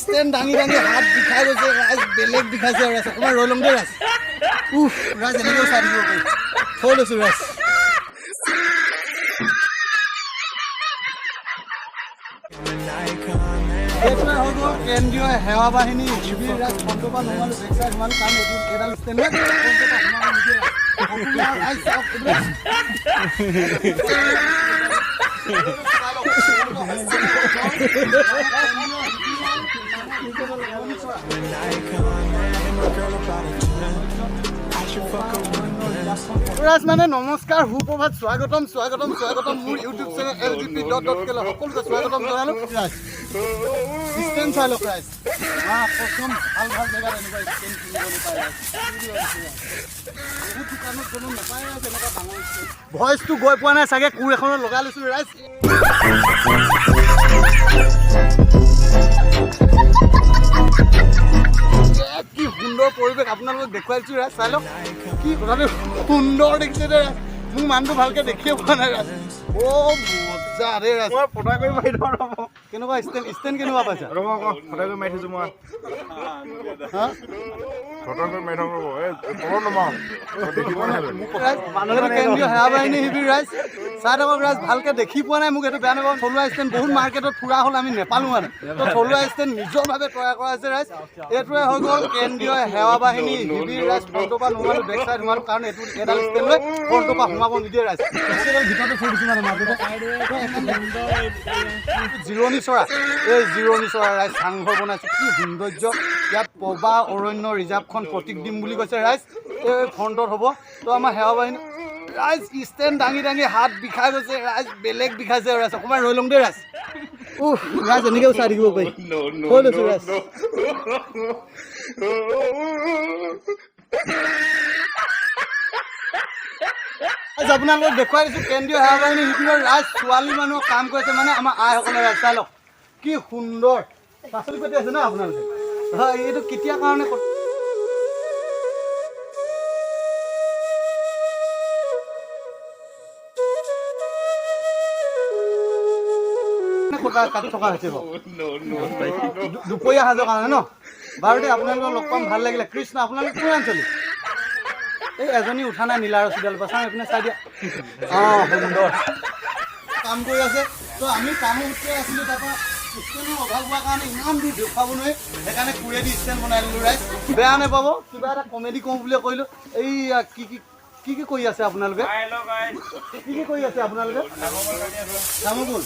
stand দাঙি দাঙি হাত বিষাই গৈছে ৰাইজ বেলেগ বিষাইছে ৰাইজ অকণমান ৰৈ ল'ম দেই ৰাইজ ৰাইজ এনেকৈও চাই থাকিব পাৰি থৈ লৈছোঁ ৰাইজ এইটোৱে হৈ গ'ল কেন্দ্ৰীয় সেৱা বাহিনী শিবিৰ ৰাইজ ফোনটোৰ পৰা নোমালোঁ বেক চাইড সোমালোঁ কাৰণ এইটো এডাল ষ্টেণ্ডত ফোনটোৰ পৰা সোমাব নিদিয়ে ৰাইজ চাওক ৰাজ মানে নমস্কাৰ সুপ্ৰভাত স্বাগতম স্বাগতম স্বাগতম মোৰ ইউটিউব চেনেল LGP.ke সকলোকে স্বাগতম জনালোঁ ৰাজ ষ্টেণ্ড চাই লওক ৰাইজ প্ৰথম ভাল ভাল জেগাত এনেকুৱা ষ্টেণ্ড কিনিবলৈ পায় বহুত দোকানত কোনো নাপায় ৰাইজ এনেকুৱা ডাঙৰ ষ্টেণ্ড ভইচটো গৈ পোৱা নাই চাগে কোৰ এখনত লগাই লৈছোঁ ৰাইজ কি সুন্দৰ পৰিৱেশ আপোনালোকক দেখুৱাইছোঁ ৰাজ চাই লওক কি কথাটো সুন্দৰ দেখিছে দে ৰাজ মোক মানুহটো ভালকৈ দেখিয়ে পোৱা নাই ৰাজ মজা ৰে ৰাজ মই ফটা কৰি মাৰি দিওঁ ৰ'ব কেনেকুৱা ষ্টেণ্ড কেনেকুৱা পাইছা ৰ'ব আকৌ ফটা কৰি মাৰি থৈছোঁ মই হা ফটা কৰি মাৰি থওঁ ৰ'ব এই তলত নমাওঁ দেখিব নাই মানুহে কেন্দ্ৰীয় সেৱা বাহিনী শিবিৰ ৰাইজ চাই থাকক ৰাইজ ভালকৈ দেখি পোৱা নাই মোক এইটো বেয়া নাপাওঁ থলুৱা ষ্টেণ্ড বহুত মাৰ্কেটত ফুৰা হ'ল আমি নেপালোঁ মানে তো থলুৱা ষ্টেণ্ড নিজৰভাৱে তৈয়াৰ কৰা হৈছে ৰাইজ এইটোৱে হৈ গ'ল কেন্দ্ৰীয় সেৱা বাহিনী শিবিৰ ৰাইজ ফোনটোৰ পৰা নোমালোঁ বেক চাইড সোমালোঁ কাৰণ এইটো এডাল ষ্টেণ্ড লৈ ফোনটোৰ পৰা সোমাব নিদিয়ে ৰাইজ ভিতৰতে থৈ দিছোঁ মানে মাজতে জিৰণি চৰা এই জিৰণি চৰা ৰাইজ চাংঘৰ বনাইছোঁ কি সৌন্দৰ্য ইয়াত পবা অৰণ্য ৰিজাৰ্ভখন প্ৰতীক দিম বুলি কৈছে ৰাইজ এই ফ্ৰণ্টত হ'ব তো আমাৰ সেৱা বাহিনী ৰাইজ ষ্টেণ্ড দাঙি দাঙি হাত বিষাই গৈছে ৰাইজ বেলেগ বিষাইছে ৰাইজ অকণমান ৰৈ ল'ম দেই ৰাইজ ৰাইজ এনেকৈও চাই থাকিব পাৰি থৈ লৈছোঁ ৰাইজ আপোনালোকক দেখুৱাই দিছোঁ কেন্দ্ৰীয় সেৱা বাহিনী শিবিৰৰ ৰাইজ ছোৱালী মানুহ কাম কৰিছে মানে আমাৰ আইসকলে ৰাইজ চাই লওক কি সুন্দৰ পাচলি পাতি আছে ন আপোনালোকে হয় এইটো কেতিয়া কাৰণে কাটি থকা হৈছে দুপৰীয়া সাজৰ কাৰণে ন বাৰু দেই আপোনালোকক লগ পাম ভাল লাগিলে কৃষ্ণ আপোনালোক কোন আঞ্চলিক এই এজনী উঠা নাই নীলা ৰছীডাল পৰা চাওঁ এইপিনে চাই দিয়া সুন্দৰ কাম কৰি আছে তো আমি কামো উঠাই আছিলোঁ তাৰপৰা ষ্টেণ্ডৰ অভাৱ হোৱাৰ কাৰণে ইমান দূৰ দেখুৱাব নোৱাৰি সেইকাৰণে কোৰেদি ষ্টেণ্ড বনাই দিলোঁ ৰাইজ বেয়া নাপাব কিবা এটা কমেডি কৰোঁ বুলিয়ে কৰিলোঁ এই কি কৰি আছে আপোনালোকে কি কৰি আছে আপোনালোকে চামগুল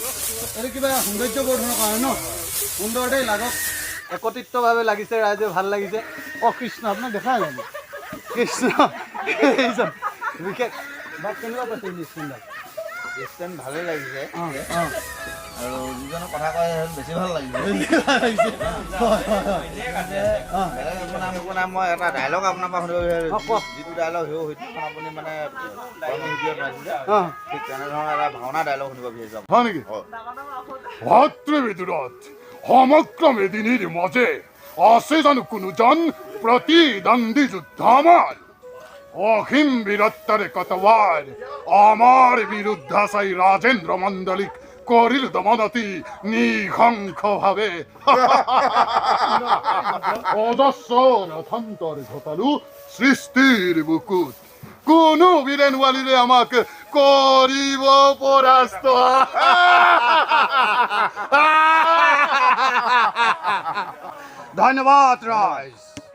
এইটো কিবা সৌন্দৰ্য বৰ্ধনৰ কাৰণে ন সুন্দৰ দেই লাগক একত্ৰিতভাৱে লাগিছে ৰাইজে ভাল লাগিছে কৃষ্ণ আপোনাক দেখাই লাগে কৃষ্ণ বিশেষ বা কেনেকুৱা পাইছে ষ্টেণ্ডডাল ষ্টেণ্ড ভালেই লাগিছে আৰু যিজনে কথা কয় বেছি ভাল লাগিছে মই এটা ডাইলগ আপোনাৰ পৰা শুনিব বিচাৰিছোঁ যিটো ডাইলগ সেইটোখন আপুনি মানে ঠিক তেনেধৰণৰ এটা ভাওনা ডাইলগ শুনিব বিচাৰিছোঁ হয় নেকি ভাতৃ বিদুৰত সমগ্ৰ মেদিনীৰ মাজে আছে জানো কোনোজন প্ৰতিদ্বন্দ্বী যুদ্ধ আমাৰ অসীম বীৰত্বৰে কতৱাৰ আমাৰ বিৰুদ্ধা চাই ৰাজেন্দ্ৰ মণ্ডলিক কৰিল দমনতি নিশংসভাৱে অজস্ৰ ৰথান্তৰ ঘটালো সৃষ্টিৰ বুকুত কোনো বীৰে নোৱাৰিলে আমাক কৰিব পৰাস্ত ধন্যবাদ ৰাইজ